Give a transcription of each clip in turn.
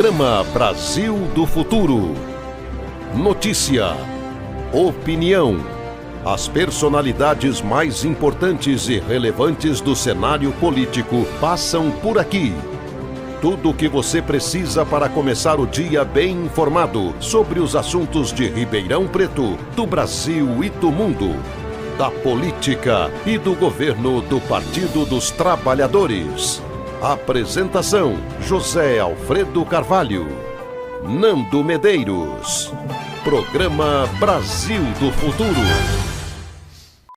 Programa Brasil do Futuro. Notícia, opinião, as personalidades mais importantes e relevantes do cenário político passam por aqui. Tudo o que você precisa para começar o dia bem informado sobre os assuntos de Ribeirão Preto, do Brasil e do mundo, da política e do governo do Partido dos Trabalhadores. Apresentação: José Alfredo Carvalho, Nando Medeiros. Programa Brasil do Futuro.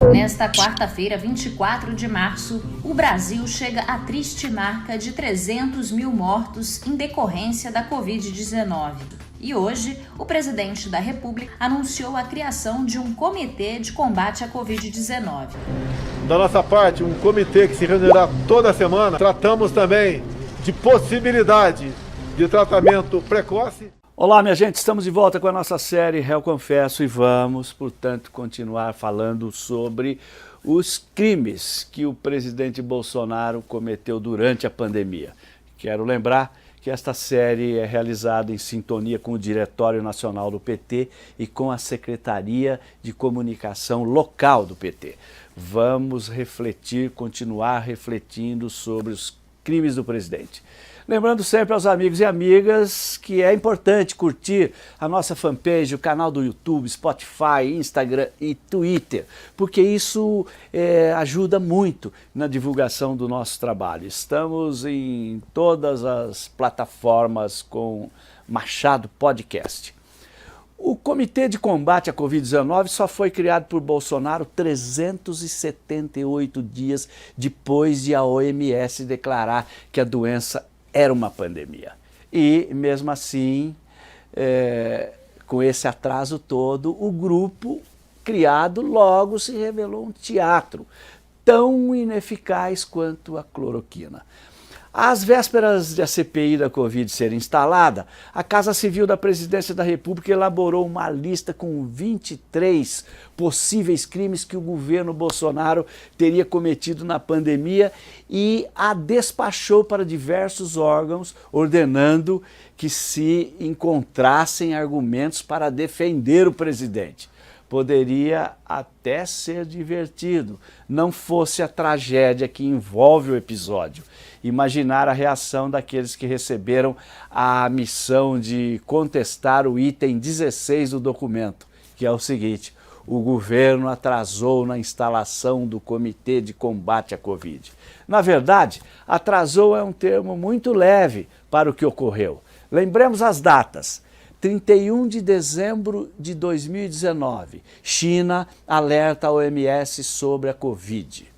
Nesta quarta-feira, 24 de março, o Brasil chega à triste marca de 300 mil mortos em decorrência da Covid-19. E hoje, o presidente da República anunciou a criação de um comitê de combate à Covid-19. Da nossa parte, um comitê que se reunirá toda semana. Tratamos também de possibilidade de tratamento precoce. Olá, minha gente, estamos de volta com a nossa série Réu Confesso e vamos, portanto, continuar falando sobre os crimes que o presidente Bolsonaro cometeu durante a pandemia. Quero lembrar que esta série é realizada em sintonia com o Diretório Nacional do PT e com a Secretaria de Comunicação Local do PT. Vamos refletir, continuar refletindo sobre os crimes do presidente. Lembrando sempre aos amigos e amigas que é importante curtir a nossa fanpage, o canal do YouTube, Spotify, Instagram e Twitter, porque isso ajuda muito na divulgação do nosso trabalho. Estamos em todas as plataformas com Machado Podcast. O Comitê de Combate à Covid-19 só foi criado por Bolsonaro 378 dias depois de a OMS declarar que a doença era uma pandemia. E, mesmo assim, com esse atraso todo, o grupo criado logo se revelou um teatro tão ineficaz quanto a cloroquina. Às vésperas de a CPI da Covid ser instalada, a Casa Civil da Presidência da República elaborou uma lista com 23 possíveis crimes que o governo Bolsonaro teria cometido na pandemia e a despachou para diversos órgãos, ordenando que se encontrassem argumentos para defender o presidente. Poderia até ser divertido, não fosse a tragédia que envolve o episódio. Imaginar a reação daqueles que receberam a missão de contestar o item 16 do documento, que é o seguinte: o governo atrasou na instalação do Comitê de Combate à Covid. Na verdade, atrasou é um termo muito leve para o que ocorreu. Lembremos as datas. 31 de dezembro de 2019, China alerta a OMS sobre a Covid.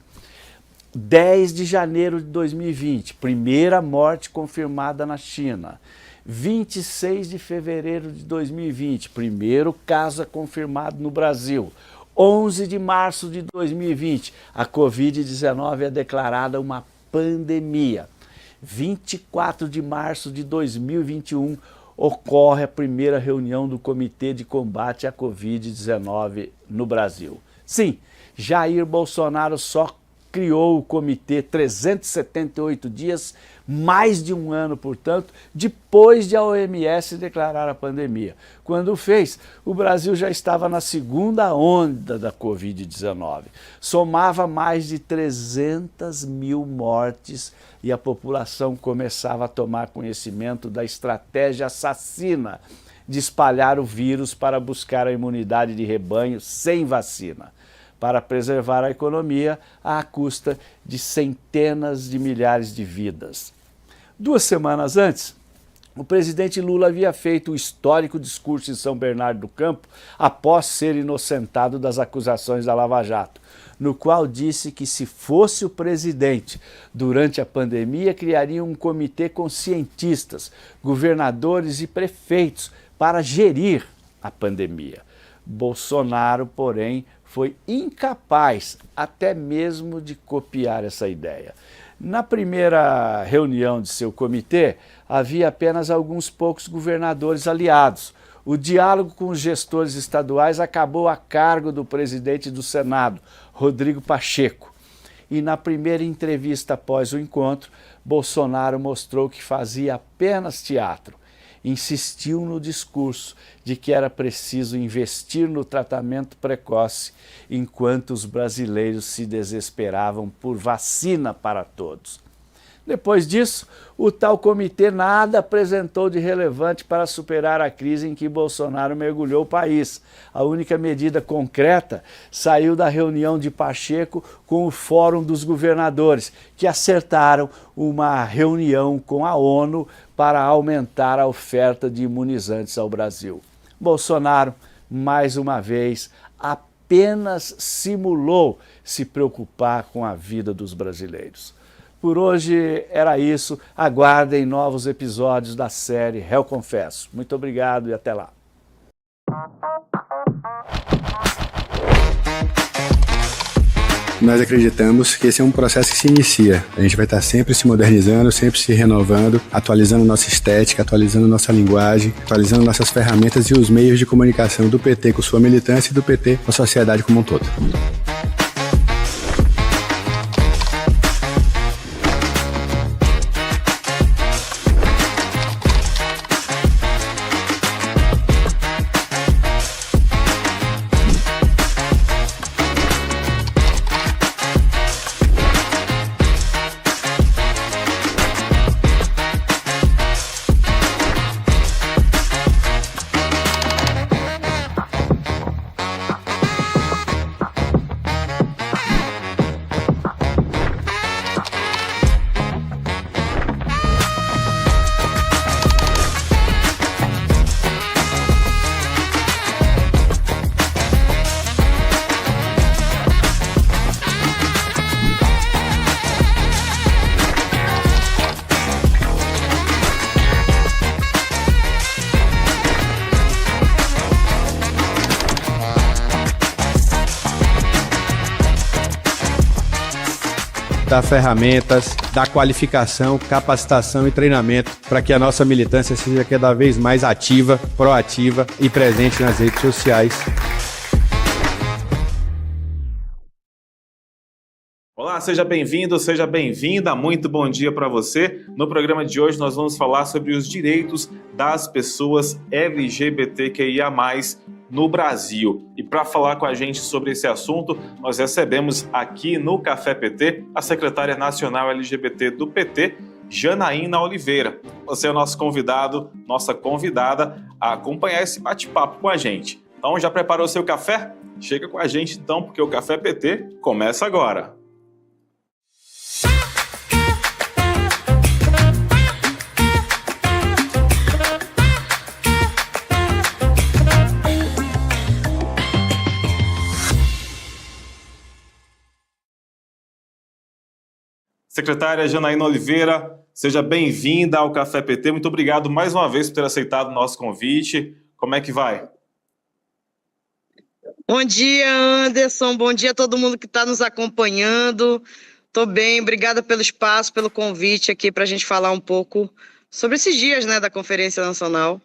10 de janeiro de 2020, primeira morte confirmada na China. 26 de fevereiro de 2020, primeiro caso confirmado no Brasil. 11 de março de 2020, a Covid-19 é declarada uma pandemia. 24 de março de 2021, ocorre a primeira reunião do Comitê de Combate à Covid-19 no Brasil. Sim, Jair Bolsonaro só criou o comitê 378 dias, mais de um ano, portanto, depois de a OMS declarar a pandemia. Quando fez, o Brasil já estava na segunda onda da Covid-19. Somava mais de 300 mil mortes e a população começava a tomar conhecimento da estratégia assassina de espalhar o vírus para buscar a imunidade de rebanho sem vacina, para preservar a economia à custa de centenas de milhares de vidas. 2 semanas antes, o presidente Lula havia feito o histórico discurso em São Bernardo do Campo após ser inocentado das acusações da Lava Jato, no qual disse que se fosse o presidente durante a pandemia, criaria um comitê com cientistas, governadores e prefeitos para gerir a pandemia. Bolsonaro, porém, foi incapaz até mesmo de copiar essa ideia. Na primeira reunião de seu comitê, havia apenas alguns poucos governadores aliados. O diálogo com os gestores estaduais acabou a cargo do presidente do Senado, Rodrigo Pacheco. E na primeira entrevista após o encontro, Bolsonaro mostrou que fazia apenas teatro. insistiu no discurso de que era preciso investir no tratamento precoce, enquanto os brasileiros se desesperavam por vacina para todos. Depois disso, o tal comitê nada apresentou de relevante para superar a crise em que Bolsonaro mergulhou o país. A única medida concreta saiu da reunião de Pacheco com o Fórum dos Governadores, que acertaram uma reunião com a ONU para aumentar a oferta de imunizantes ao Brasil. Bolsonaro, mais uma vez, apenas simulou se preocupar com a vida dos brasileiros. Por hoje era isso. Aguardem novos episódios da série Réu Confesso. Muito obrigado e até lá. Nós acreditamos que esse é um processo que se inicia. A gente vai estar sempre se modernizando, sempre se renovando, atualizando nossa estética, atualizando nossa linguagem, atualizando nossas ferramentas e os meios de comunicação do PT com sua militância e do PT com a sociedade como um todo. Dar ferramentas, dar qualificação, capacitação e treinamento para que a nossa militância seja cada vez mais ativa, proativa e presente nas redes sociais. Olá, seja bem-vindo, seja bem-vinda, muito bom dia para você. No programa de hoje nós vamos falar sobre os direitos das pessoas LGBTQIA+, no Brasil. E para falar com a gente sobre esse assunto, nós recebemos aqui no Café PT a secretária nacional LGBT do PT, Janaína Oliveira. Você é o nosso convidado, nossa convidada a acompanhar esse bate-papo com a gente. Então já preparou seu café? Chega com a gente então, porque o Café PT começa agora. Secretária Janaína Oliveira, seja bem-vinda ao Café PT. Muito obrigado mais uma vez por ter aceitado o nosso convite. Como é que vai? Bom dia, Anderson. Bom dia a todo mundo que está nos acompanhando. Estou bem, obrigada pelo espaço, pelo convite aqui para a gente falar um pouco sobre esses dias, né, da Conferência Nacional.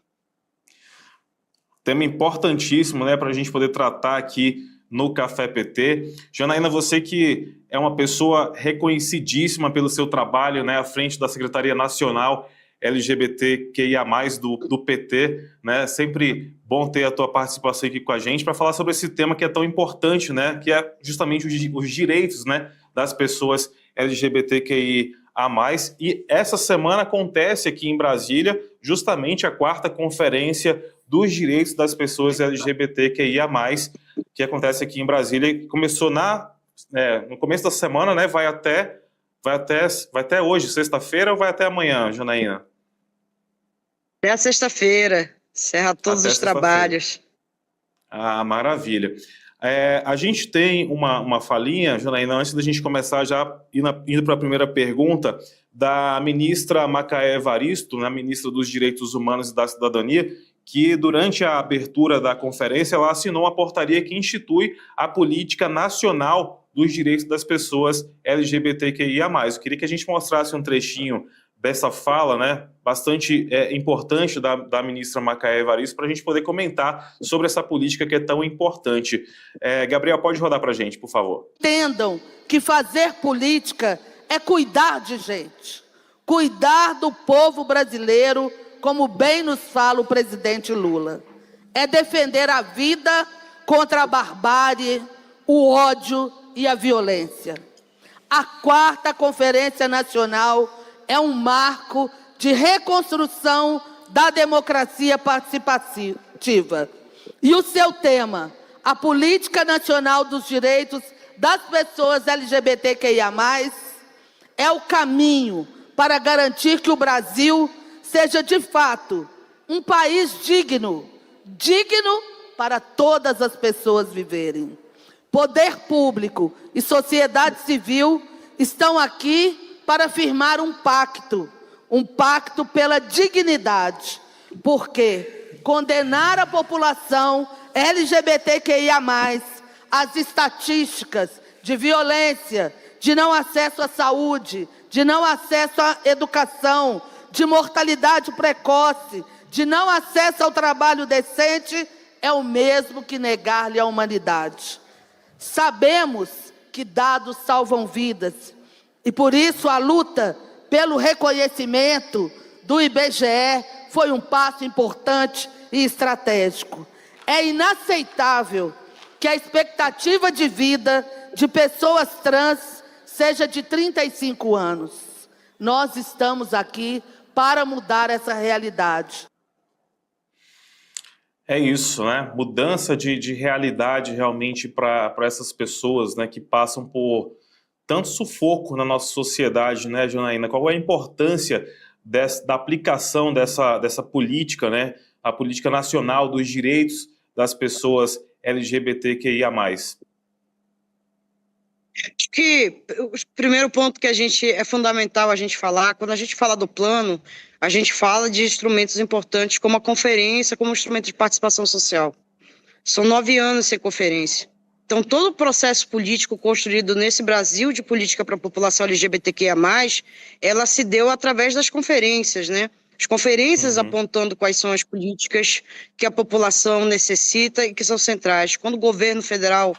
Tema importantíssimo, né, para a gente poder tratar aqui no Café PT. Janaína, você que é uma pessoa reconhecidíssima pelo seu trabalho, né, à frente da Secretaria Nacional LGBTQIA+, do PT, né, sempre bom ter a tua participação aqui com a gente para falar sobre esse tema que é tão importante, né, que é justamente os direitos, né, das pessoas LGBTQIA+. E essa semana acontece aqui em Brasília justamente a 4ª Conferência dos Direitos das Pessoas LGBTQIA+, que acontece aqui em Brasília, e começou no começo da semana, né? Vai até hoje, sexta-feira, ou vai até amanhã, Janaína? Até a sexta-feira, encerra todos os trabalhos. Ah, maravilha. A gente tem uma falinha, Janaína, antes da gente começar já indo para a primeira pergunta, da ministra Macaé Evaristo, né, ministra dos Direitos Humanos e da Cidadania, que durante a abertura da conferência ela assinou uma portaria que institui a Política Nacional dos Direitos das Pessoas LGBTQIA+. Eu queria que a gente mostrasse um trechinho dessa fala, né, bastante importante da ministra Macaé Evaristo, para a gente poder comentar sobre essa política que é tão importante. Gabriel, pode rodar para a gente, por favor. Entendam que fazer política é cuidar de gente, cuidar do povo brasileiro, como bem nos fala o presidente Lula. É defender a vida contra a barbárie, o ódio e a violência. A 4ª Conferência Nacional é um marco de reconstrução da democracia participativa. E o seu tema, a Política Nacional dos Direitos das Pessoas LGBTQIA+, é o caminho para garantir que o Brasil seja, de fato, um país digno para todas as pessoas viverem. Poder público e sociedade civil estão aqui para firmar um pacto pela dignidade, porque condenar a população LGBTQIA+, as estatísticas de violência, de não acesso à saúde, de não acesso à educação, de mortalidade precoce, de não acesso ao trabalho decente, é o mesmo que negar-lhe a humanidade. Sabemos que dados salvam vidas e, por isso, a luta pelo reconhecimento do IBGE foi um passo importante e estratégico. É inaceitável que a expectativa de vida de pessoas trans seja de 35 anos. Nós estamos aqui para mudar essa realidade. É isso, né? Mudança de realidade realmente para essas pessoas, né, que passam por tanto sufoco na nossa sociedade, né, Janaína? Qual é a importância da aplicação dessa política, né? A política nacional dos direitos das pessoas LGBTQIA+. Acho que o primeiro ponto que é fundamental a gente falar, quando a gente fala do plano, a gente fala de instrumentos importantes como a conferência, como instrumento de participação social. São 9 anos sem conferência. Então, todo o processo político construído nesse Brasil de política para a população LGBTQIA+, ela se deu através das conferências, né? As conferências apontando quais são as políticas que a população necessita e que são centrais. Quando o governo federal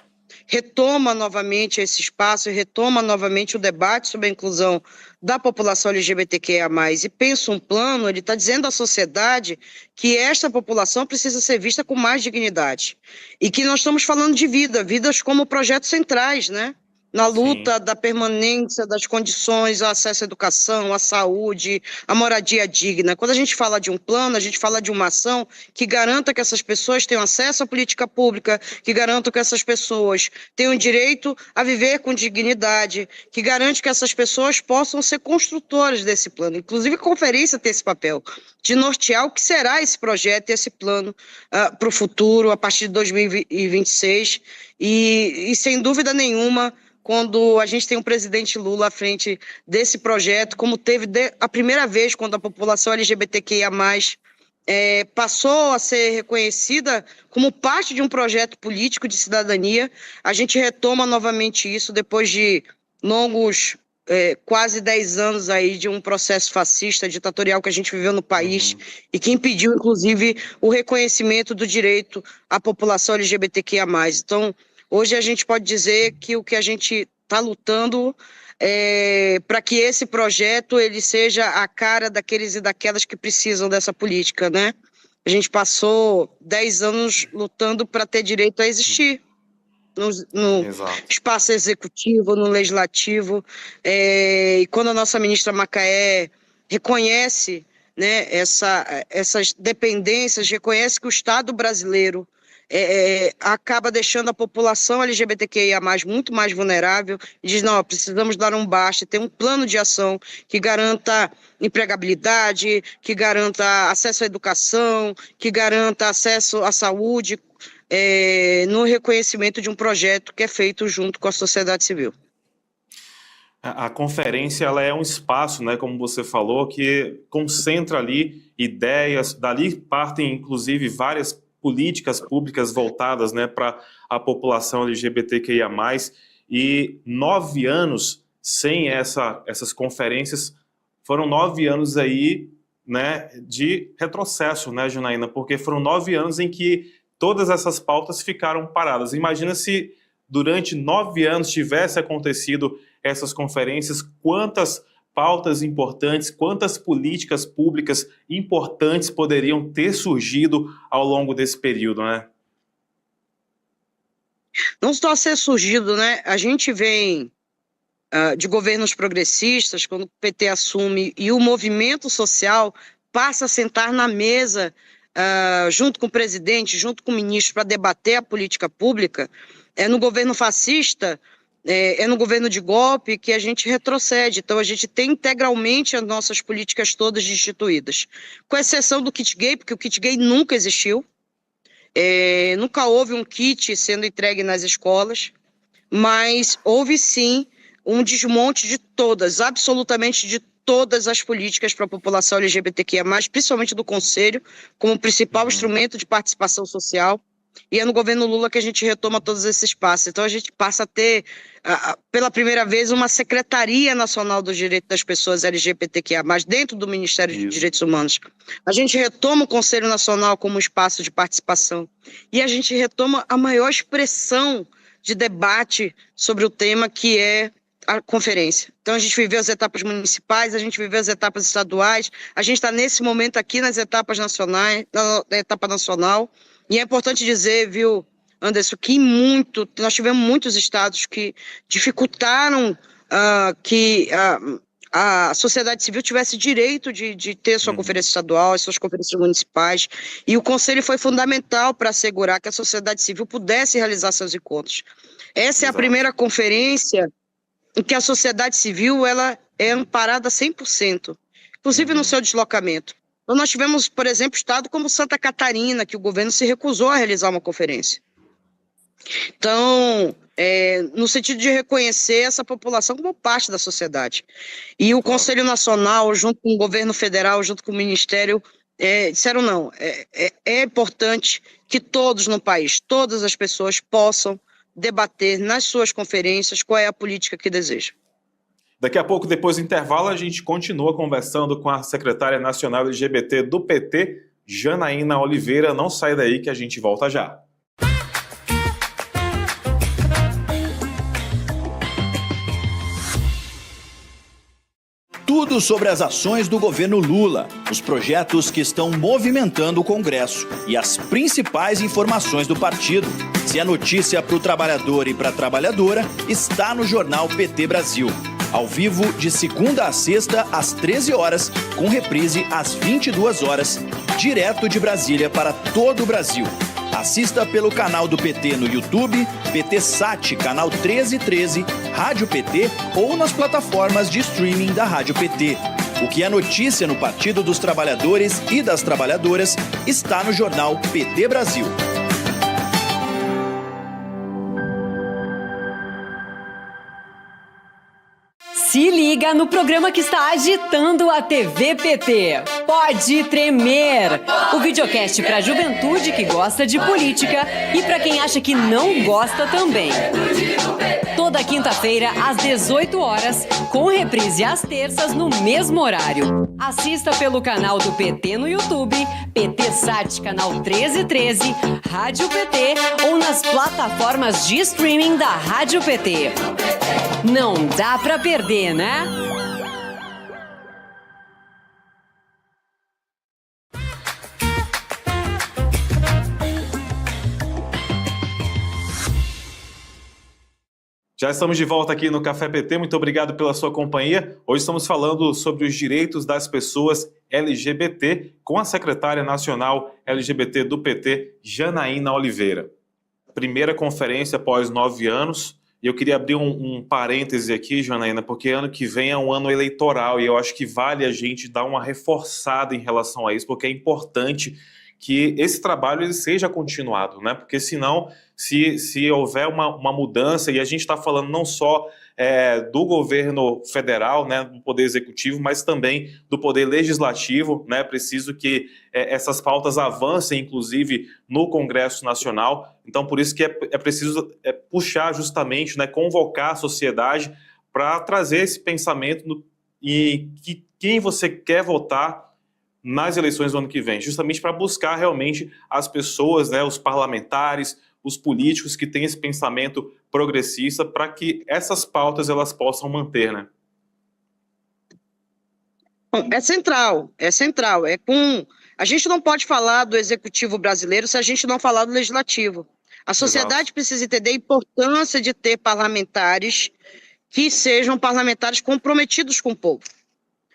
retoma novamente esse espaço e retoma novamente o debate sobre a inclusão da população LGBTQIA+, e pensa um plano, ele está dizendo à sociedade que esta população precisa ser vista com mais dignidade. E que nós estamos falando de vidas como projetos centrais, né? Na luta da permanência das condições, o acesso à educação, à saúde, à moradia digna. Quando a gente fala de um plano, a gente fala de uma ação que garanta que essas pessoas tenham acesso à política pública, que garanta que essas pessoas tenham direito a viver com dignidade, que garante que essas pessoas possam ser construtoras desse plano. Inclusive, a conferência tem esse papel de nortear o que será esse projeto e esse plano para o futuro, a partir de 2026. E sem dúvida nenhuma, quando a gente tem um presidente Lula à frente desse projeto, como teve a primeira vez quando a população LGBTQIA+, passou a ser reconhecida como parte de um projeto político de cidadania, a gente retoma novamente isso depois de longos, quase 10 anos aí de um processo fascista, ditatorial que a gente viveu no país e que impediu, inclusive, o reconhecimento do direito à população LGBTQIA+. Então, hoje a gente pode dizer que o que a gente está lutando para que esse projeto ele seja a cara daqueles e daquelas que precisam dessa política, né? A gente passou 10 anos lutando para ter direito a existir no espaço executivo, no legislativo, e quando a nossa ministra Macaé reconhece, né, essas dependências, reconhece que o Estado brasileiro acaba deixando a população LGBTQIA+, muito mais vulnerável, e diz, não, precisamos dar um basta, ter um plano de ação que garanta empregabilidade, que garanta acesso à educação, que garanta acesso à saúde, no reconhecimento de um projeto que é feito junto com a sociedade civil. A conferência ela é um espaço, né, como você falou, que concentra ali ideias, dali partem inclusive várias políticas públicas voltadas, né, para a população LGBTQIA+, e 9 anos sem essas conferências, foram 9 anos aí, né, de retrocesso, né, Janaína, porque foram 9 anos em que todas essas pautas ficaram paradas. Imagina se durante 9 anos tivesse acontecido essas conferências, quantas pautas importantes, quantas políticas públicas importantes poderiam ter surgido ao longo desse período, né? Não só ser surgido, né? A gente vem de governos progressistas, quando o PT assume e o movimento social passa a sentar na mesa junto com o presidente, junto com o ministro, para debater a política pública. No governo fascista, no governo de golpe que a gente retrocede. Então, a gente tem integralmente as nossas políticas todas instituídas, com exceção do kit gay, porque o kit gay nunca existiu. Nunca houve um kit sendo entregue nas escolas, mas houve sim um desmonte de todas, absolutamente de todas as políticas para a população LGBTQIA+, principalmente do Conselho, como principal instrumento de participação social. E é no governo Lula que a gente retoma todos esses espaços. Então a gente passa a ter, pela primeira vez, uma Secretaria Nacional dos Direitos das Pessoas LGBTQIA+, dentro do Ministério de Direitos Humanos. A gente retoma o Conselho Nacional como espaço de participação. E a gente retoma a maior expressão de debate sobre o tema, que é a conferência. Então a gente viveu as etapas municipais, a gente viveu as etapas estaduais, a gente está nesse momento aqui nas etapas nacionais, na etapa nacional, e é importante dizer, viu, Anderson, que nós tivemos muitos estados que dificultaram que a sociedade civil tivesse direito de ter sua conferência estadual, as suas conferências municipais, e o Conselho foi fundamental para assegurar que a sociedade civil pudesse realizar seus encontros. Essa é a primeira conferência em que a sociedade civil ela é amparada 100%, inclusive no seu deslocamento. Então nós tivemos, por exemplo, estado como Santa Catarina, que o governo se recusou a realizar uma conferência. Então, no sentido de reconhecer essa população como parte da sociedade. E o Conselho Nacional, junto com o governo federal, junto com o Ministério, disseram não, é importante que todos no país, todas as pessoas possam debater nas suas conferências qual é a política que desejam. Daqui a pouco, depois do intervalo, a gente continua conversando com a secretária nacional LGBT do PT, Janaína Oliveira. Não sai daí que a gente volta já. Tudo sobre as ações do governo Lula, os projetos que estão movimentando o Congresso e as principais informações do partido. Se é notícia para o trabalhador e para a trabalhadora, está no Jornal PT Brasil. Ao vivo, de segunda a sexta, às 13 horas, com reprise às 22 horas, direto de Brasília para todo o Brasil. Assista pelo canal do PT no YouTube, PT Sat, canal 1313, Rádio PT ou nas plataformas de streaming da Rádio PT. O que é notícia no Partido dos Trabalhadores e das Trabalhadoras está no Jornal PT Brasil. Se liga no programa que está agitando a TV PT. Pode tremer! O videocast para a juventude que gosta de política e para quem acha que não gosta também. Toda quinta-feira, às 18 horas, com reprise às terças no mesmo horário. Assista pelo canal do PT no YouTube, PT Sat, canal 1313, Rádio PT ou nas plataformas de streaming da Rádio PT. Não dá pra perder, né? Já estamos de volta aqui no Café PT, muito obrigado pela sua companhia. Hoje estamos falando sobre os direitos das pessoas LGBT com a secretária nacional LGBT do PT, Janaína Oliveira. Primeira conferência após 9 anos. E eu queria abrir um parêntese aqui, Janaína, porque ano que vem é um ano eleitoral e eu acho que vale a gente dar uma reforçada em relação a isso, porque é importante que esse trabalho ele seja continuado, né? Porque senão, se houver uma mudança, e a gente está falando não só do governo federal, né, do poder executivo, mas também do poder legislativo, né? Preciso que essas pautas avancem, inclusive, no Congresso Nacional. Então, por isso que é preciso puxar justamente, né, convocar a sociedade para trazer esse pensamento e que quem você quer votar nas eleições do ano que vem, justamente para buscar realmente as pessoas, né, os parlamentares, os políticos que têm esse pensamento progressista para que essas pautas elas possam manter, né? Bom, é central. A gente não pode falar do executivo brasileiro se a gente não falar do legislativo. A sociedade precisa entender a importância de ter parlamentares que sejam parlamentares comprometidos com o povo.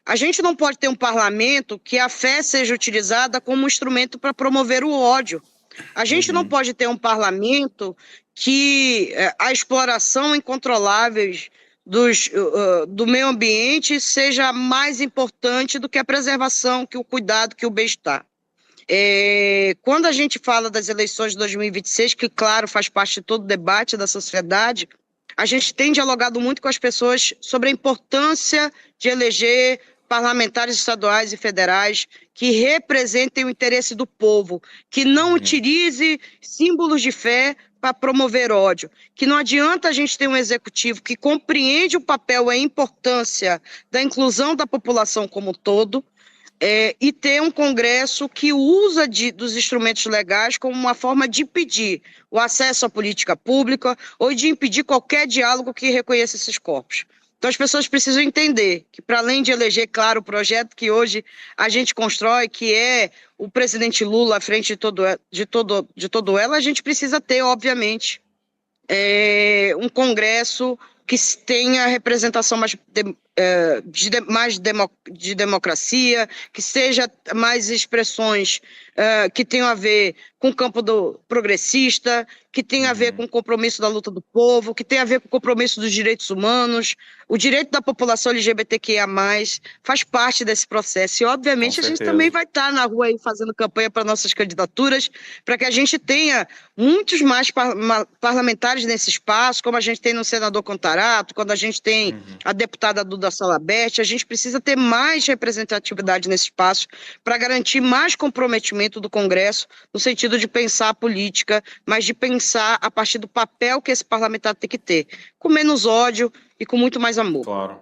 A gente não pode ter um parlamento que a fé seja utilizada como instrumento para promover o ódio. A gente não pode ter um parlamento que a exploração incontrolável do meio ambiente seja mais importante do que a preservação, que o cuidado, que o bem-estar. Quando a gente fala das eleições de 2026, que, claro, faz parte de todo o debate da sociedade, a gente tem dialogado muito com as pessoas sobre a importância de eleger parlamentares estaduais e federais que representem o interesse do povo, que não utilize símbolos de fé para promover ódio, que não adianta a gente ter um executivo que compreende o papel e a importância da inclusão da população como um todo, e ter um Congresso que usa dos instrumentos legais como uma forma de impedir o acesso à política pública ou de impedir qualquer diálogo que reconheça esses corpos. Então as pessoas precisam entender que, para além de eleger, claro, o projeto que hoje a gente constrói, que é o presidente Lula à frente de todo ela, a gente precisa ter, obviamente, um Congresso que tenha representação de democracia, que seja mais expressões que tenham a ver com o campo do progressista, que tenha a ver com o compromisso da luta do povo, que tenha a ver com o compromisso dos direitos humanos. O direito da população LGBTQIA+, faz parte desse processo. E, obviamente, a gente também vai estar na rua aí fazendo campanha para nossas candidaturas, para que a gente tenha muitos mais parlamentares nesse espaço, como a gente tem no senador Contarato, quando a gente tem a deputada Duda Salabert. A gente precisa ter mais representatividade nesse espaço para garantir mais comprometimento do Congresso, no sentido de pensar a política, mas de pensar a partir do papel que esse parlamentar tem que ter, com menos ódio e com muito mais amor. Claro.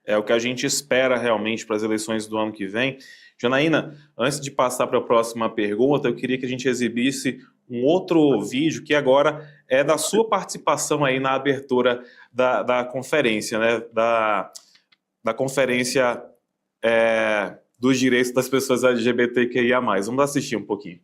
É o que a gente espera realmente para as eleições do ano que vem. Janaína, antes de passar para a próxima pergunta, eu queria que a gente exibisse um outro vídeo que agora é da sua participação aí na abertura da conferência, né? Da conferência dos direitos das pessoas LGBTQIA+. Vamos assistir um pouquinho.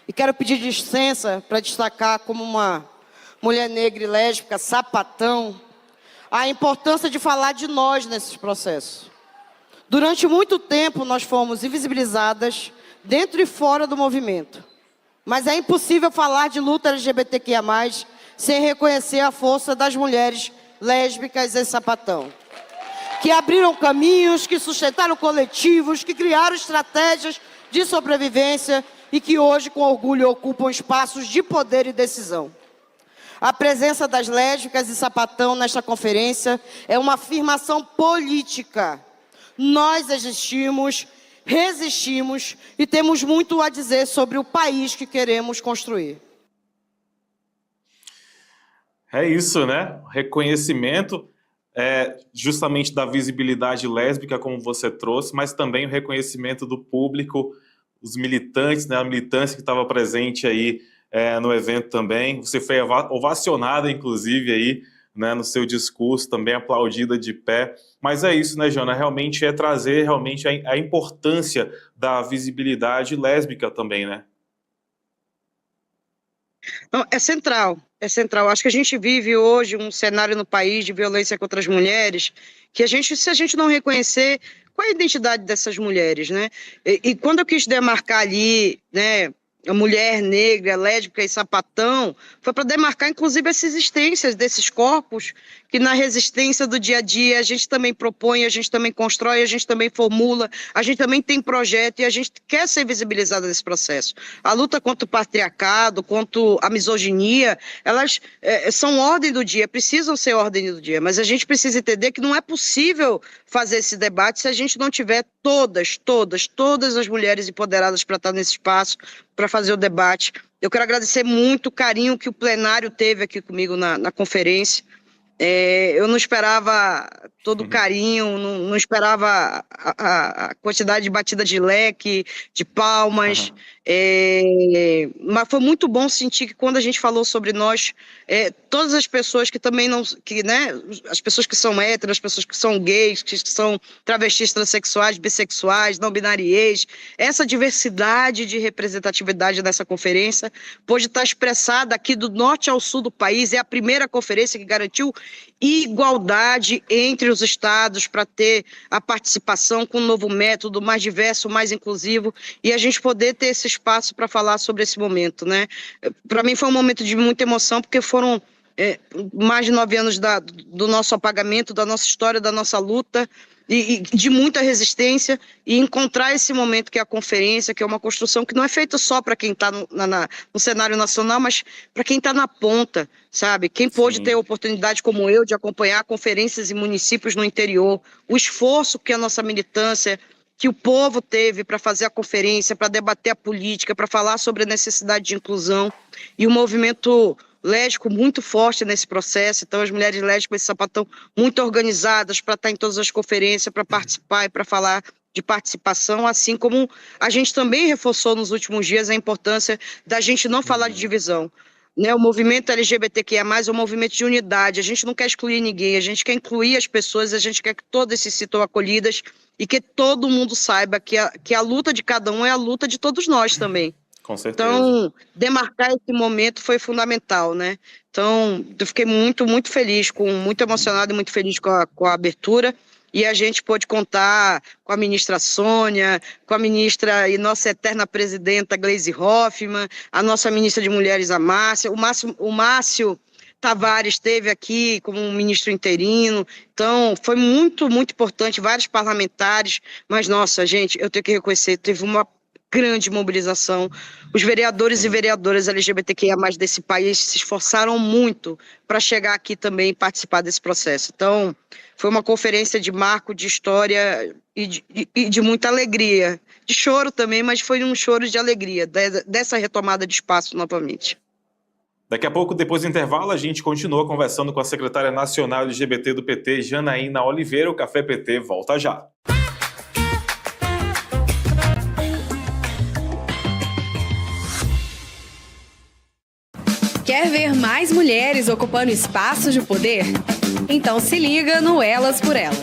E quero pedir licença para destacar, como uma mulher negra e lésbica, sapatão, a importância de falar de nós nesses processos. Durante muito tempo nós fomos invisibilizadas dentro e fora do movimento. Mas é impossível falar de luta LGBTQIA+, sem reconhecer a força das mulheres lésbicas e sapatão, que abriram caminhos, que sustentaram coletivos, que criaram estratégias de sobrevivência e que hoje, com orgulho, ocupam espaços de poder e decisão. A presença das lésbicas e sapatão nesta conferência é uma afirmação política. Nós existimos, resistimos e temos muito a dizer sobre o país que queremos construir. É isso, né? Reconhecimento justamente da visibilidade lésbica, como você trouxe, mas também o reconhecimento do público, os militantes, né? A militância que estava presente aí no evento também. Você foi ovacionada, inclusive, aí, né, no seu discurso, também aplaudida de pé. Mas é isso, né, Jana? Realmente trazer realmente a importância da visibilidade lésbica também, né? Não, é central. Acho que a gente vive hoje um cenário no país de violência contra as mulheres, que se a gente não reconhecer qual é a identidade dessas mulheres, né? E quando eu quis demarcar ali, né, a mulher negra, lésbica e sapatão, foi para demarcar, inclusive, as existências desses corpos que, na resistência do dia a dia, a gente também propõe, a gente também constrói, a gente também formula, a gente também tem projeto e a gente quer ser visibilizada nesse processo. A luta contra o patriarcado, contra a misoginia, elas são ordem do dia, precisam ser ordem do dia, mas a gente precisa entender que não é possível fazer esse debate se a gente não tiver todas as mulheres empoderadas para estar nesse espaço, para fazer o debate. Eu quero agradecer muito o carinho que o plenário teve aqui comigo na conferência. Eu não esperava todo o carinho, não esperava a quantidade de batida de leque, de palmas, mas foi muito bom sentir que quando a gente falou sobre nós, todas as pessoas que também não, né, as pessoas que são héteros, as pessoas que são gays, que são travestis, transexuais, bissexuais, não binários, essa diversidade de representatividade nessa conferência pôde estar expressada aqui do norte ao sul do país. É a primeira conferência que garantiu igualdade entre os estados para ter a participação com um novo método mais diverso, mais inclusivo, e a gente poder ter esse espaço para falar sobre esse momento, né? Para mim foi um momento de muita emoção, porque foram mais de 9 anos do nosso apagamento, da nossa história, da nossa luta, e de muita resistência, e encontrar esse momento que é a conferência, que é uma construção que não é feita só para quem está no cenário nacional, mas para quem está na ponta, sabe? Quem pôde ter a oportunidade, como eu, de acompanhar conferências em municípios no interior, o esforço que a nossa militância, que o povo teve para fazer a conferência, para debater a política, para falar sobre a necessidade de inclusão, e o movimento lésbico muito forte nesse processo. Então as mulheres lésbicas de Sapatão muito organizadas para estar em todas as conferências, para participar e para falar de participação, assim como a gente também reforçou nos últimos dias a importância da gente não falar de divisão, né? O movimento LGBTQIA+, é um movimento de unidade, a gente não quer excluir ninguém, a gente quer incluir as pessoas, a gente quer que todas se sintam acolhidas e que todo mundo saiba que a luta de cada um é a luta de todos nós também. Com certeza. Então, demarcar esse momento foi fundamental, né? Então, eu fiquei muito, muito feliz, muito emocionada e muito feliz com a abertura. E a gente pôde contar com a ministra Sônia, com a ministra e nossa eterna presidenta Gleisi Hoffmann, a nossa ministra de Mulheres, a Márcia, o Márcio Tavares esteve aqui como um ministro interino. Então, foi muito, muito importante, vários parlamentares. Mas, nossa, gente, eu tenho que reconhecer, teve uma grande mobilização. Os vereadores e vereadoras LGBTQIA+ desse país se esforçaram muito para chegar aqui também e participar desse processo. Então, foi uma conferência de marco, de história e de muita alegria. De choro também, mas foi um choro de alegria, dessa retomada de espaço novamente. Daqui a pouco, depois do intervalo, a gente continua conversando com a secretária nacional LGBT do PT, Janaína Oliveira. O Café PT volta já. Quer ver mais mulheres ocupando espaços de poder? Então se liga no Elas por Elas.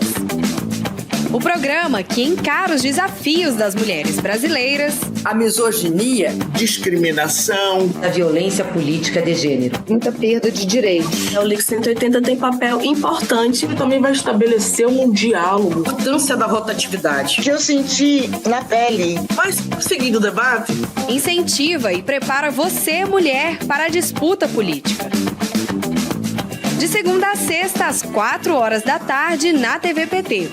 O programa que encara os desafios das mulheres brasileiras, a misoginia, discriminação, a violência política de gênero, muita perda de direitos. O LIC 180 tem papel importante e também vai estabelecer um diálogo. A importância da rotatividade. Que eu senti na pele. Mas, seguindo o debate, incentiva e prepara você, mulher, para a disputa política. De segunda a sexta, às 4h na TV PT.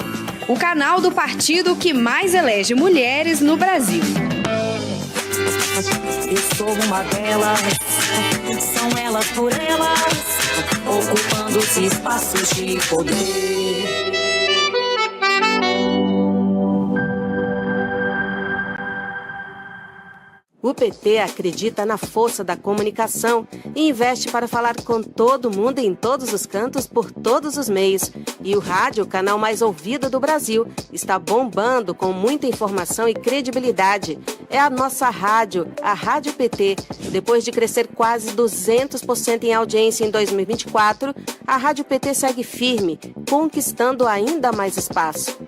O canal do partido que mais elege mulheres no Brasil. Eu sou uma delas, são elas por elas, ocupando os espaços de poder. O PT acredita na força da comunicação e investe para falar com todo mundo em todos os cantos, por todos os meios. E o rádio, o canal mais ouvido do Brasil, está bombando com muita informação e credibilidade. É a nossa rádio, a Rádio PT. Depois de crescer quase 200% em audiência em 2024, a Rádio PT segue firme, conquistando ainda mais espaço.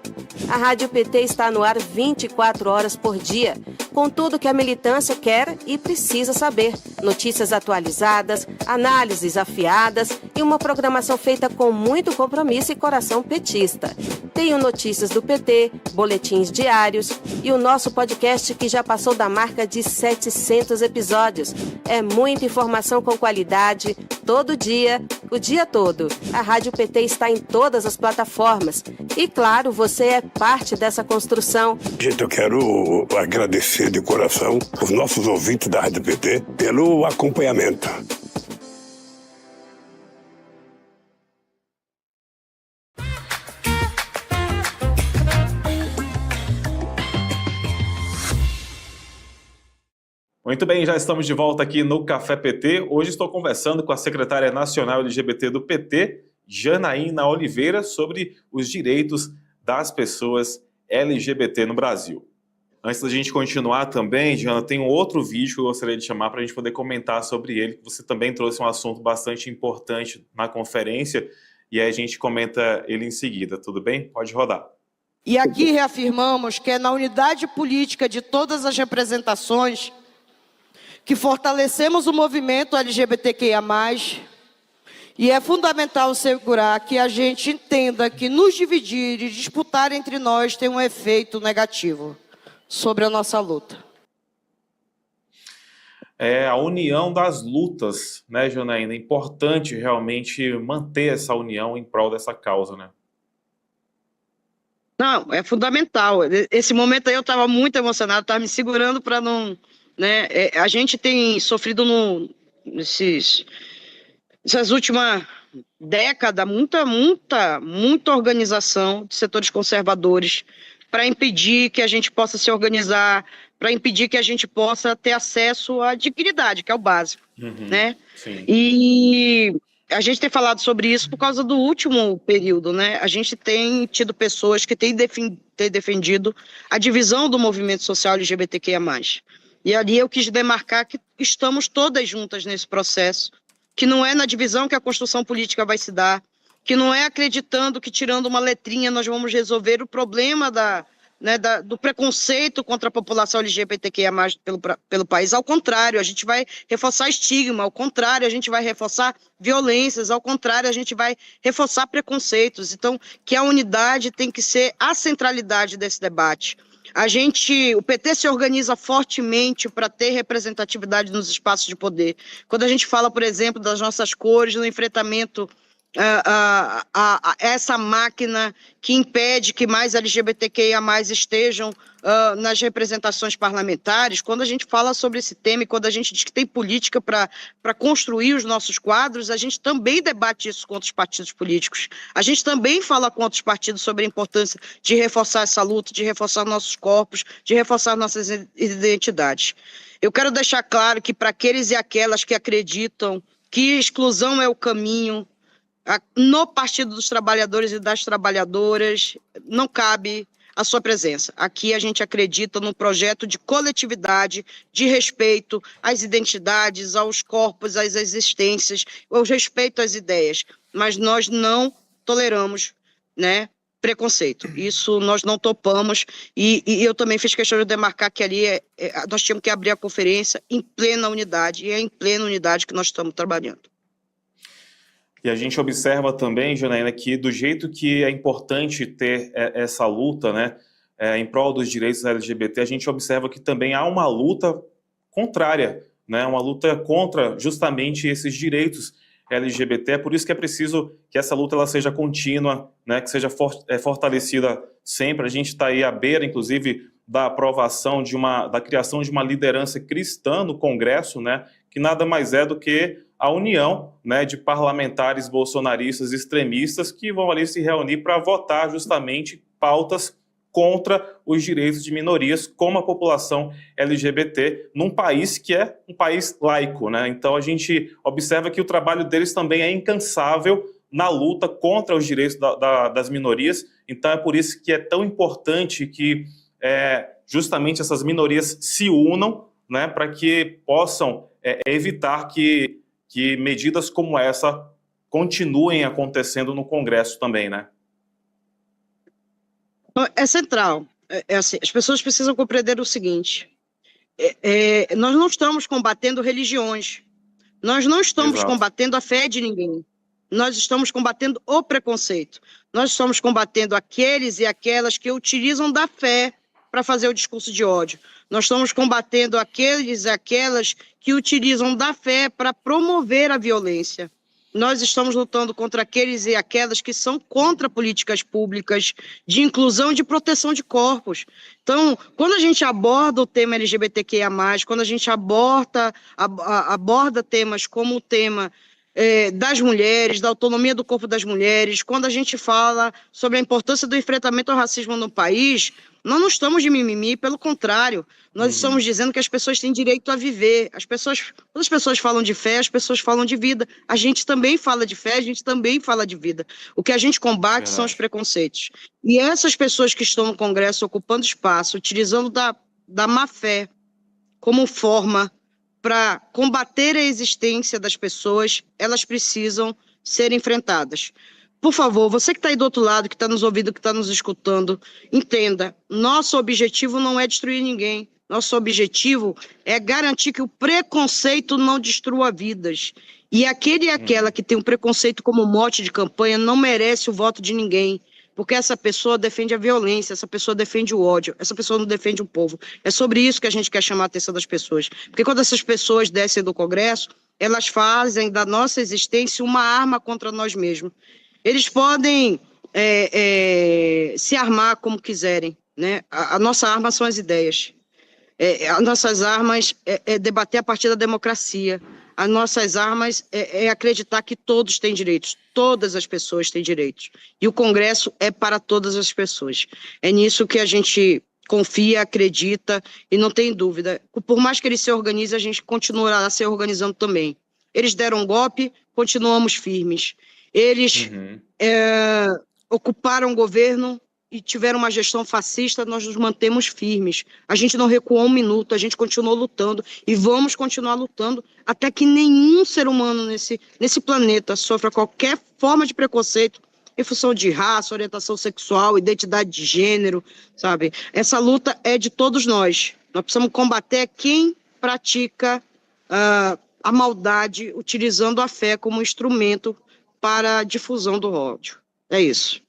A Rádio PT está no ar 24 horas por dia, com tudo que a militância quer e precisa saber. Notícias atualizadas, análises afiadas e uma programação feita com muito compromisso e coração petista. Tem o Notícias do PT, boletins diários e o nosso podcast que já passou da marca de 700 episódios. É muita informação com qualidade, todo dia, o dia todo. A Rádio PT está em todas as plataformas. E claro, você é parte dessa construção. Gente, eu quero agradecer de coração os nossos ouvintes da Rádio PT pelo acompanhamento. Muito bem, já estamos de volta aqui no Café PT. Hoje estou conversando com a secretária nacional LGBT do PT, Janaína Oliveira sobre os direitos das pessoas LGBT no Brasil. Antes da gente continuar também, Jana, tem um outro vídeo que eu gostaria de chamar para a gente poder comentar sobre ele, que você também trouxe um assunto bastante importante na conferência, e aí a gente comenta ele em seguida, tudo bem? Pode rodar. E aqui reafirmamos que é na unidade política de todas as representações que fortalecemos o movimento LGBTQIA+, e é fundamental assegurar que a gente entenda que nos dividir e disputar entre nós tem um efeito negativo sobre a nossa luta. É a união das lutas, né, Janaína? É importante realmente manter essa união em prol dessa causa, né? Não, é fundamental. Esse momento aí eu estava muito emocionado, estava me segurando para não... Né, a gente tem sofrido nessas últimas décadas muita organização de setores conservadores para impedir que a gente possa se organizar, para impedir que a gente possa ter acesso à dignidade, que é o básico, né? Sim. E a gente tem falado sobre isso por causa do último período, né? A gente tem tido pessoas que têm defendido a divisão do movimento social LGBTQIA+. E ali eu quis demarcar que estamos todas juntas nesse processo, que não é na divisão que a construção política vai se dar, que não é acreditando que tirando uma letrinha nós vamos resolver o problema do preconceito contra a população LGBTQIA+, pelo país. Ao contrário, a gente vai reforçar estigma, ao contrário, a gente vai reforçar violências, ao contrário, a gente vai reforçar preconceitos. Então, que a unidade tem que ser a centralidade desse debate. O PT se organiza fortemente para ter representatividade nos espaços de poder. Quando a gente fala, por exemplo, das nossas cores no enfrentamento a essa máquina que impede que mais LGBTQIA+ estejam nas representações parlamentares, quando a gente fala sobre esse tema e quando a gente diz que tem política para construir os nossos quadros, a gente também debate isso com outros partidos políticos. A gente também fala com outros partidos sobre a importância de reforçar essa luta, de reforçar nossos corpos, de reforçar nossas identidades. Eu quero deixar claro que para aqueles e aquelas que acreditam que exclusão é o caminho, no Partido dos Trabalhadores e das Trabalhadoras, não cabe a sua presença. Aqui a gente acredita num projeto de coletividade, de respeito às identidades, aos corpos, às existências, ao respeito às ideias. Mas nós não toleramos, né, preconceito. Isso nós não topamos. E eu também fiz questão de demarcar que ali nós tínhamos que abrir a conferência em plena unidade, e é em plena unidade que nós estamos trabalhando. E a gente observa também, Janaína, que do jeito que é importante ter essa luta, né, em prol dos direitos LGBT, a gente observa que também há uma luta contrária, né, uma luta contra justamente esses direitos LGBT. É por isso que é preciso que essa luta ela seja contínua, né, que seja fortalecida sempre. A gente está aí à beira, inclusive, da aprovação da criação de uma liderança cristã no Congresso, né, que nada mais é do que a união, né, de parlamentares bolsonaristas extremistas que vão ali se reunir para votar justamente pautas contra os direitos de minorias, como a população LGBT, num país que é um país laico, né? Então a gente observa que o trabalho deles também é incansável na luta contra os direitos das minorias. Então é por isso que é tão importante que justamente essas minorias se unam, né, para que possam evitar que medidas como essa continuem acontecendo no Congresso também, né? É central. Assim, as pessoas precisam compreender o seguinte, nós não estamos combatendo religiões, nós não estamos combatendo a fé de ninguém, nós estamos combatendo o preconceito, nós estamos combatendo aqueles e aquelas que utilizam da fé para fazer o discurso de ódio. Nós estamos combatendo aqueles e aquelas que utilizam da fé para promover a violência. Nós estamos lutando contra aqueles e aquelas que são contra políticas públicas de inclusão e de proteção de corpos. Então, quando a gente aborda o tema LGBTQIA+, quando a gente aborda temas como o tema das mulheres, da autonomia do corpo das mulheres, quando a gente fala sobre a importância do enfrentamento ao racismo no país, nós não estamos de mimimi, pelo contrário, nós estamos dizendo que as pessoas têm direito a viver. Quando as pessoas falam de fé, as pessoas falam de vida. A gente também fala de fé, a gente também fala de vida. O que a gente combate são os preconceitos. E essas pessoas que estão no Congresso ocupando espaço, utilizando da má fé como forma para combater a existência das pessoas, elas precisam ser enfrentadas. Por favor, você que está aí do outro lado, que está nos ouvindo, que está nos escutando, entenda, nosso objetivo não é destruir ninguém. Nosso objetivo é garantir que o preconceito não destrua vidas. E aquele e aquela que tem um preconceito como mote de campanha não merece o voto de ninguém. Porque essa pessoa defende a violência, essa pessoa defende o ódio, essa pessoa não defende o povo. É sobre isso que a gente quer chamar a atenção das pessoas. Porque quando essas pessoas descem do Congresso, elas fazem da nossa existência uma arma contra nós mesmos. Eles podem se armar como quiserem, né? A nossa arma são as ideias. As nossas armas é debater a partir da democracia. As nossas armas é acreditar que todos têm direitos, todas as pessoas têm direitos. E o Congresso é para todas as pessoas. É nisso que a gente confia, acredita e não tem dúvida. Por mais que eles se organizem, a gente continuará se organizando também. Eles deram um golpe, continuamos firmes. Eles ocuparam o governo e tiveram uma gestão fascista, nós nos mantemos firmes. A gente não recuou um minuto, a gente continuou lutando e vamos continuar lutando até que nenhum ser humano nesse planeta sofra qualquer forma de preconceito em função de raça, orientação sexual, identidade de gênero, sabe? Essa luta é de todos nós. Nós precisamos combater quem pratica a maldade, utilizando a fé como instrumento para a difusão do ódio. É isso.